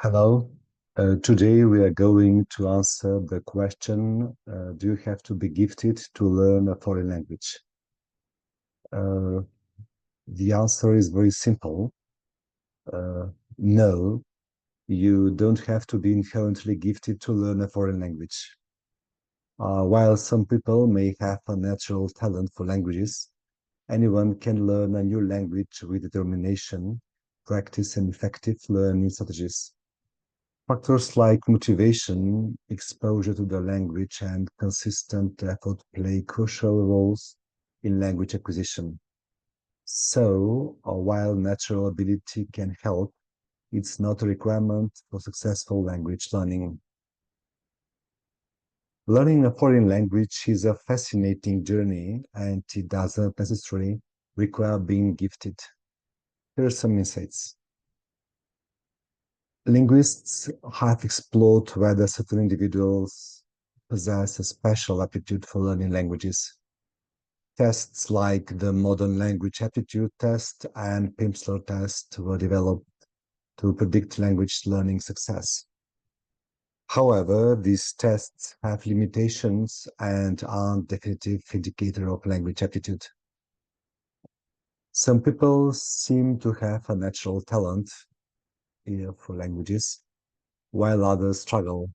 Hello. Today we are going to answer the question, do you have to be gifted to learn a foreign language? Uh, the answer is very simple. No, you don't have to be inherently gifted to learn a foreign language. While some people may have a natural talent for languages, anyone can learn a new language with determination, practice, and effective learning strategies. Factors like motivation, exposure to the language, and consistent effort play crucial roles in language acquisition. So, while natural ability can help, it's not a requirement for successful language learning. Learning a foreign language is a fascinating journey, and it doesn't necessarily require being gifted. Here are some insights. Linguists have explored whether certain individuals possess a special aptitude for learning languages. Tests like the Modern Language Aptitude Test and Pimsleur test were developed to predict language learning success. However, these tests have limitations and aren't definitive indicator of language aptitude. Some people seem to have a natural talent for languages, while others struggle.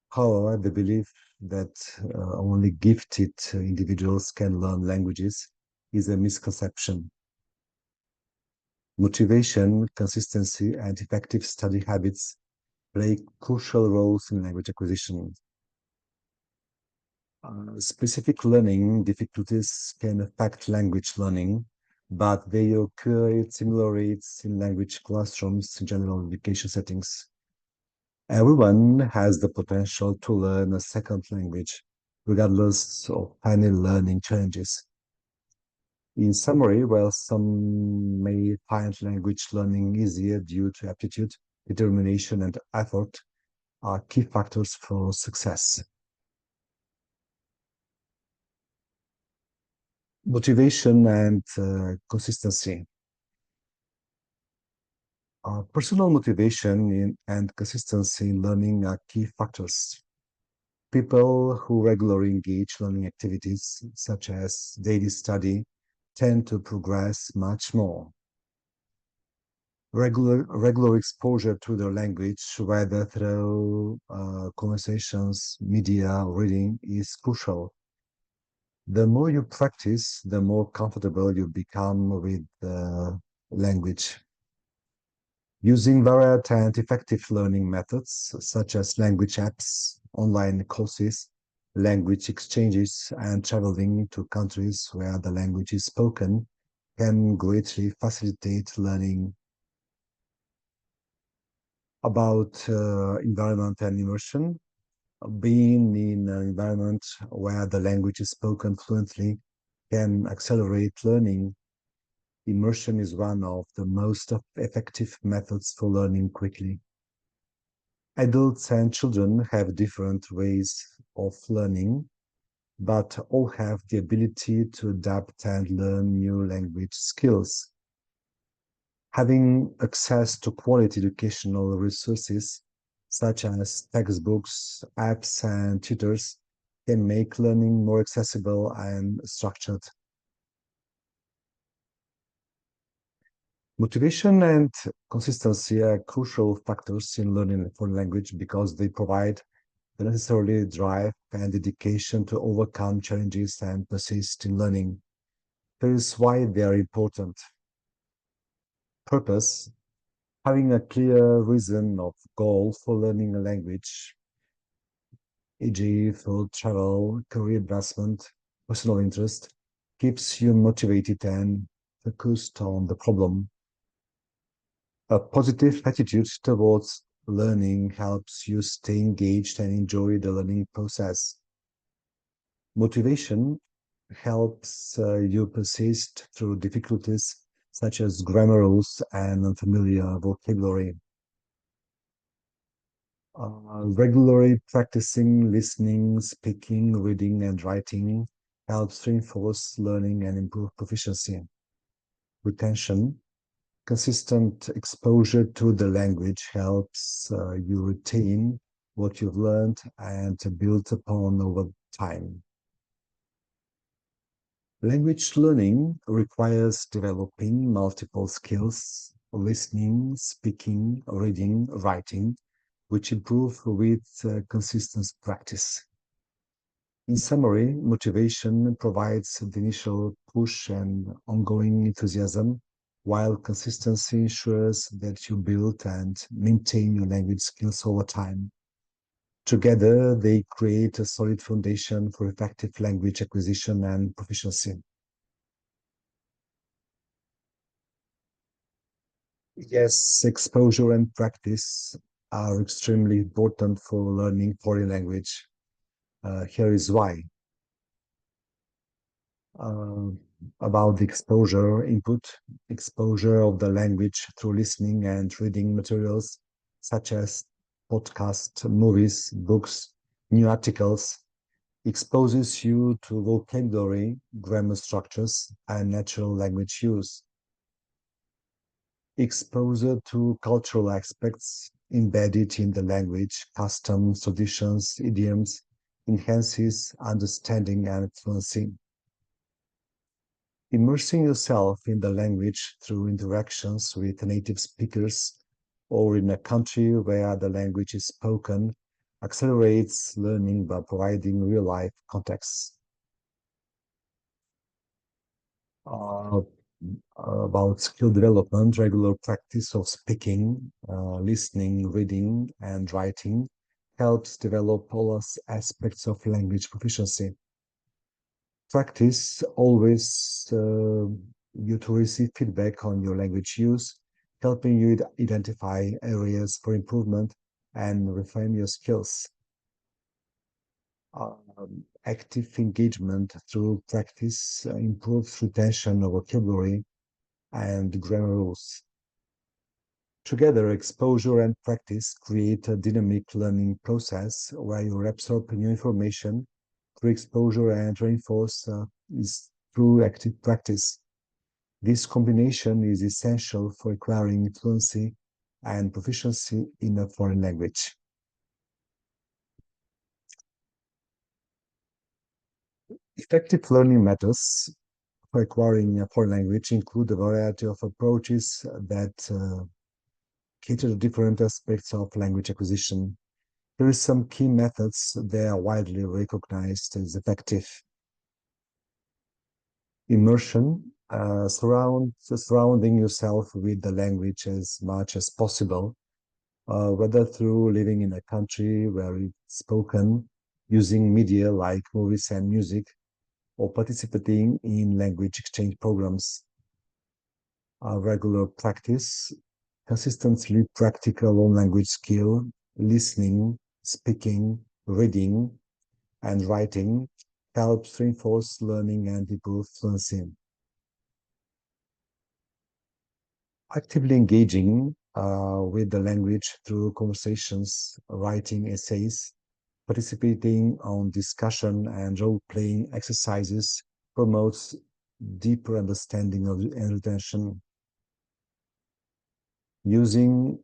However, the belief that only gifted individuals can learn languages is a misconception. Motivation, consistency, and effective study habits play crucial roles in language acquisition. Specific learning difficulties can affect language learning, but they occur at similar rates in language classrooms in general education settings. Everyone has the potential to learn a second language, regardless of any learning challenges. In summary, while some may find language learning easier due to aptitude, determination, and effort are key factors for success. Motivation and consistency. Personal motivation and consistency in learning are key factors. People who regularly engage learning activities, such as daily study, tend to progress much more. Regular exposure to the language, whether through conversations, media, or reading, is crucial. The more you practice, the more comfortable you become with the language. Using varied and effective learning methods, such as language apps, online courses, language exchanges, and traveling to countries where the language is spoken, can greatly facilitate learning. About environment and immersion. Being in an environment where the language is spoken fluently can accelerate learning. Immersion is one of the most effective methods for learning quickly. Adults and children have different ways of learning, but all have the ability to adapt and learn new language skills. Having access to quality educational resources, such as textbooks, apps, and tutors, can make learning more accessible and structured. Motivation and consistency are crucial factors in learning a foreign language because they provide the necessary drive and dedication to overcome challenges and persist in learning. That is why they are important. Purpose. Having a clear reason of goal for learning a language, e.g., for travel, career advancement, personal interest, keeps you motivated and focused on the problem. A positive attitude towards learning helps you stay engaged and enjoy the learning process. Motivation helps you persist through difficulties such as grammar rules and unfamiliar vocabulary. Regularly practicing listening, speaking, reading, and writing helps reinforce learning and improve proficiency. Retention. Consistent exposure to the language helps you retain what you've learned and to build upon over time. Language learning requires developing multiple skills: listening, speaking, reading, writing, which improve with consistent practice. In summary, motivation provides the initial push and ongoing enthusiasm, while consistency ensures that you build and maintain your language skills over time. Together, they create a solid foundation for effective language acquisition and proficiency. Yes, exposure and practice are extremely important for learning foreign language. Here is why. uh, about the exposure input, exposure of the language through listening and reading materials such as podcasts, movies, books, new articles, exposes you to vocabulary, grammar structures, and natural language use. Exposure to cultural aspects embedded in the language, customs, traditions, idioms, enhances understanding and fluency. Immersing yourself in the language through interactions with native speakers or in a country where the language is spoken accelerates learning by providing real life context. Uh, about skill development, regular practice of speaking, listening, reading, and writing helps develop all aspects of language proficiency. Practice always you to receive feedback on your language use, helping you identify areas for improvement and refine your skills. Active engagement through practice improves retention of vocabulary and grammar rules. Together, exposure and practice create a dynamic learning process where you absorb new information through exposure and reinforce is through active practice. This combination is essential for acquiring fluency and proficiency in a foreign language. Effective learning methods for acquiring a foreign language include a variety of approaches that cater to different aspects of language acquisition. There are some key methods that are widely recognized as effective. Immersion, surrounding yourself with the language as much as possible, whether through living in a country where it's spoken, using media like movies and music, or participating in language exchange programs. Regular practice, consistently practical on language skill, listening, speaking, reading, and writing helps reinforce learning and improve fluency. Actively engaging with the language through conversations, writing essays, participating on discussion and role-playing exercises promotes deeper understanding of and retention. Using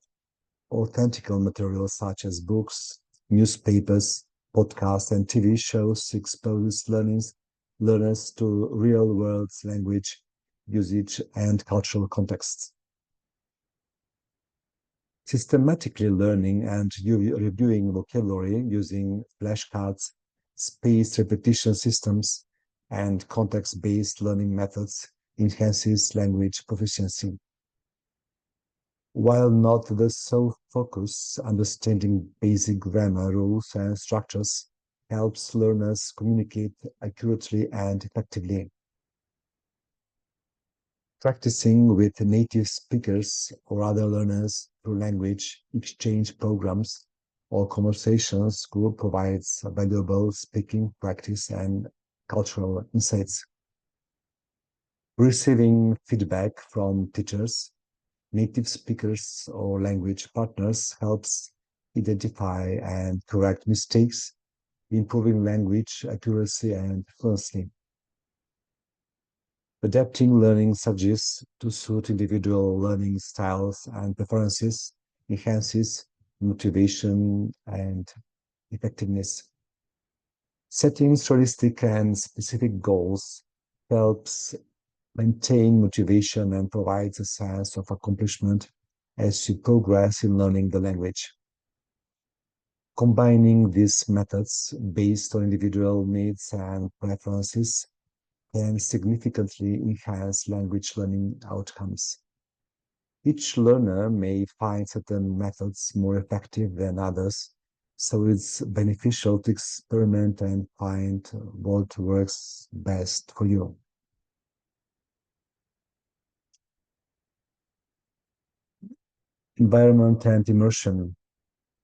authentic materials such as books, newspapers, podcasts, and TV shows exposes learners to real-world language usage and cultural contexts. Systematically learning and reviewing vocabulary using flashcards, spaced repetition systems, and context-based learning methods enhances language proficiency. While not the sole focus, understanding basic grammar rules and structures helps learners communicate accurately and effectively. Practicing with native speakers or other learners through language exchange programs or conversations group provides valuable speaking practice and cultural insights. Receiving feedback from teachers, native speakers, or language partners helps identify and correct mistakes, improving language accuracy and fluency. Adapting learning suggests to suit individual learning styles and preferences, enhances motivation and effectiveness. Setting realistic and specific goals helps maintain motivation and provides a sense of accomplishment as you progress in learning the language. Combining these methods based on individual needs and preferences can significantly enhance language learning outcomes. Each learner may find certain methods more effective than others, so it's beneficial to experiment and find what works best for you. Environment and immersion.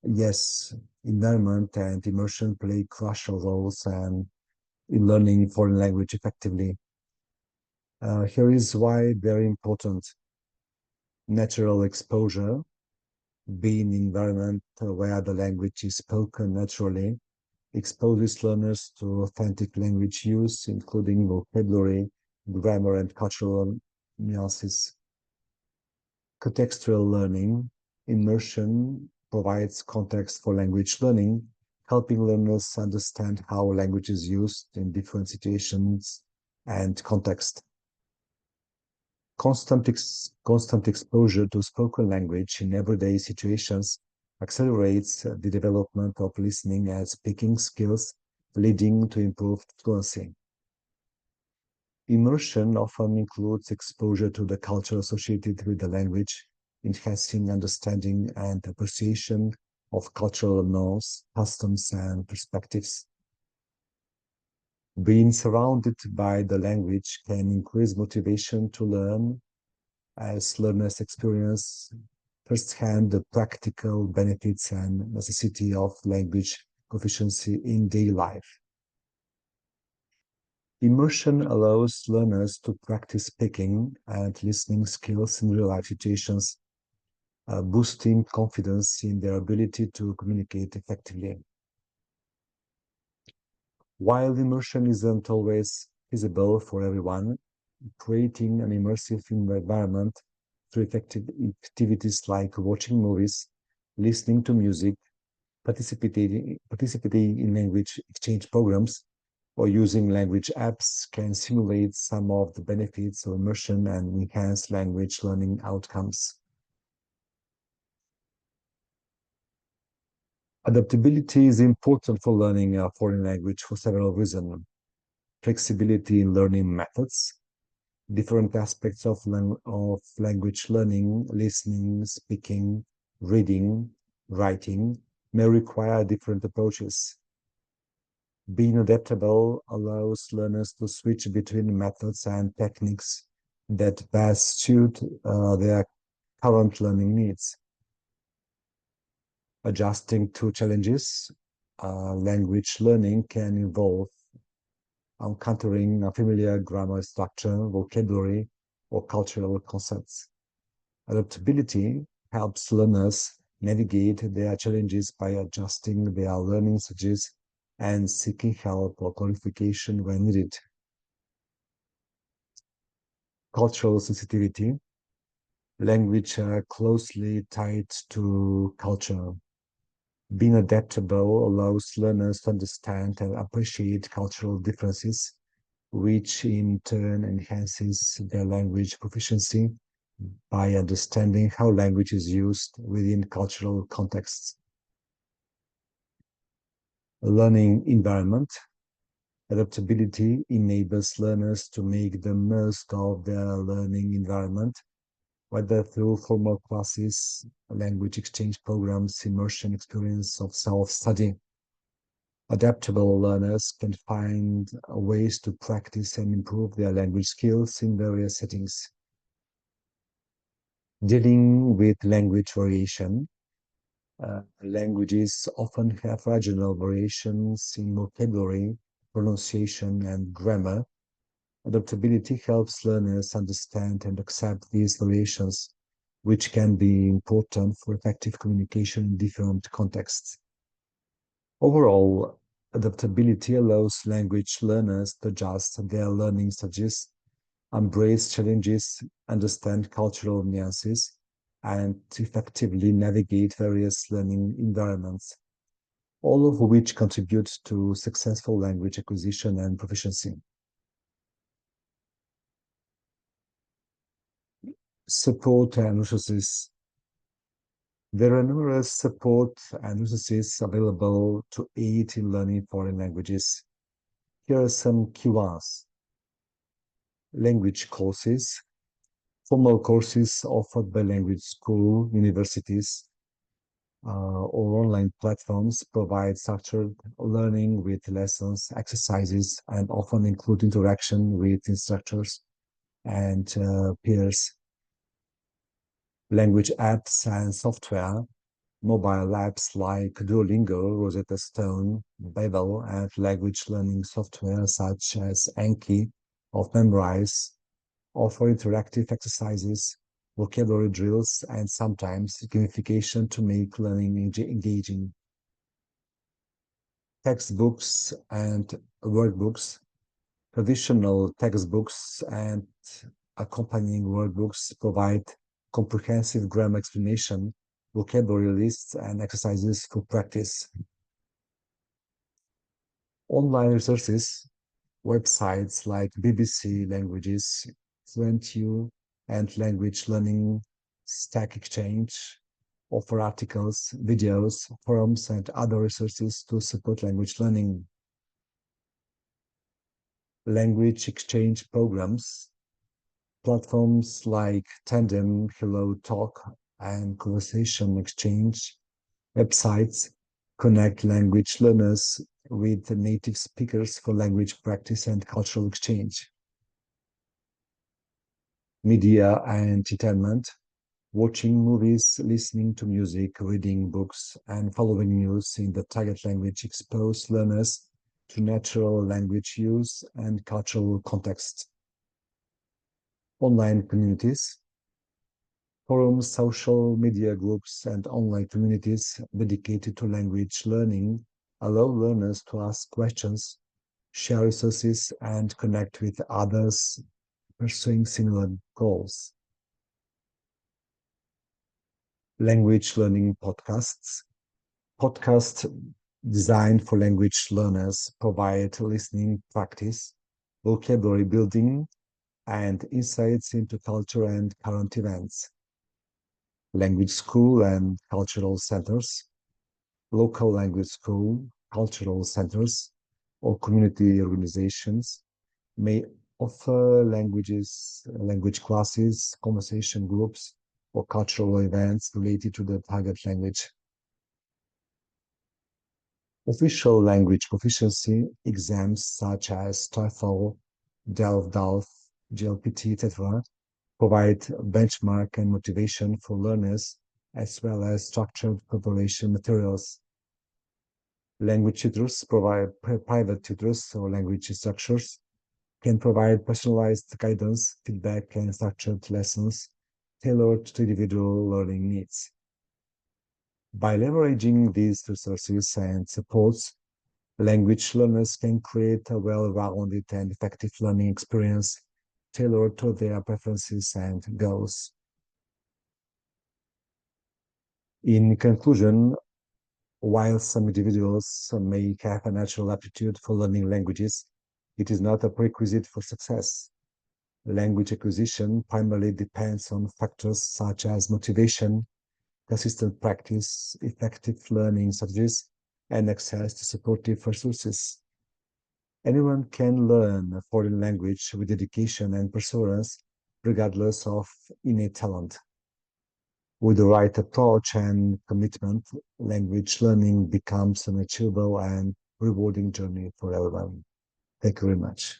Yes, environment and immersion play crucial roles and in learning foreign language effectively. Here is why very important. Natural exposure, being in environment where the language is spoken naturally, exposes learners to authentic language use, including vocabulary, grammar, and cultural nuances. Contextual learning, immersion provides context for language learning, helping learners understand how language is used in different situations and contexts. Constant exposure to spoken language in everyday situations accelerates the development of listening and speaking skills, leading to improved fluency. Immersion often includes exposure to the culture associated with the language, enhancing understanding and appreciation of cultural norms, customs, and perspectives. Being surrounded by the language can increase motivation to learn as learners experience firsthand the practical benefits and necessity of language proficiency in daily life. Immersion allows learners to practice speaking and listening skills in real life situations, boosting confidence in their ability to communicate effectively. While immersion isn't always feasible for everyone, creating an immersive environment through effective activities like watching movies, listening to music, participating in language exchange programs, or using language apps can simulate some of the benefits of immersion and enhance language learning outcomes. Adaptability is important for learning a foreign language for several reasons. Flexibility in learning methods, different aspects of language learning, listening, speaking, reading, writing, may require different approaches. Being adaptable allows learners to switch between methods and techniques that best suit their current learning needs. Adjusting to challenges, language learning can involve encountering a familiar grammar structure, vocabulary, or cultural concepts. Adaptability helps learners navigate their challenges by adjusting their learning strategies and seeking help or clarification when needed. Cultural sensitivity. Language are closely tied to culture. Being adaptable allows learners to understand and appreciate cultural differences, which in turn enhances their language proficiency by understanding how language is used within cultural contexts. Learning environment. Adaptability enables learners to make the most of their learning environment, whether through formal classes, language exchange programs, immersion experience of self-study. Adaptable learners can find ways to practice and improve their language skills in various settings. Dealing with language variation, languages often have regional variations in vocabulary, pronunciation, and grammar. Adaptability helps learners understand and accept these variations, which can be important for effective communication in different contexts. Overall, adaptability allows language learners to adjust their learning strategies embrace challenges, understand cultural nuances, and effectively navigate various learning environments, all of which contribute to successful language acquisition and proficiency. Support and resources. There are numerous support and resources available to aid in learning foreign languages. Here are some key ones. Language courses, formal courses offered by language school, universities, or online platforms provide structured learning with lessons, exercises, and often include interaction with instructors and peers. Language apps and software, mobile apps like Duolingo, Rosetta Stone, Babel, and language learning software such as Anki or Memrise offer interactive exercises, vocabulary drills, and sometimes gamification to make learning engaging. Textbooks and workbooks, traditional textbooks and accompanying workbooks provide comprehensive grammar explanation, vocabulary lists, and exercises for practice. Online resources, websites like BBC Languages, FluentU, and Language Learning Stack Exchange offer articles, videos, forums, and other resources to support language learning. Language exchange programs, platforms like Tandem, Hello Talk, and Conversation Exchange websites connect language learners with native speakers for language practice and cultural exchange. Media and entertainment, watching movies, listening to music, reading books, and following news in the target language expose learners to natural language use and cultural context. Online communities, forums, social media groups, and online communities dedicated to language learning allow learners to ask questions, share resources, and connect with others pursuing similar goals. Language learning podcasts. Podcasts designed for language learners provide listening practice, vocabulary building, and insights into culture and current events. Language school and cultural centers, local language school, cultural centers, or community organizations may offer language classes, conversation groups, or cultural events related to the target language. Official language proficiency exams such as TOEFL, DELF, GLPT, etc., provide benchmark and motivation for learners, as well as structured preparation materials. Language tutors provide private tutors or language instructors can provide personalized guidance, feedback, and structured lessons tailored to individual learning needs. By leveraging these resources and supports, language learners can create a well-rounded and effective learning experience tailored to their preferences and goals. In conclusion, while some individuals may have a natural aptitude for learning languages, it is not a prerequisite for success. Language acquisition primarily depends on factors such as motivation, consistent practice, effective learning strategies, and access to supportive resources. Anyone can learn a foreign language with dedication and perseverance, regardless of innate talent. With the right approach and commitment, language learning becomes an achievable and rewarding journey for everyone. Thank you very much.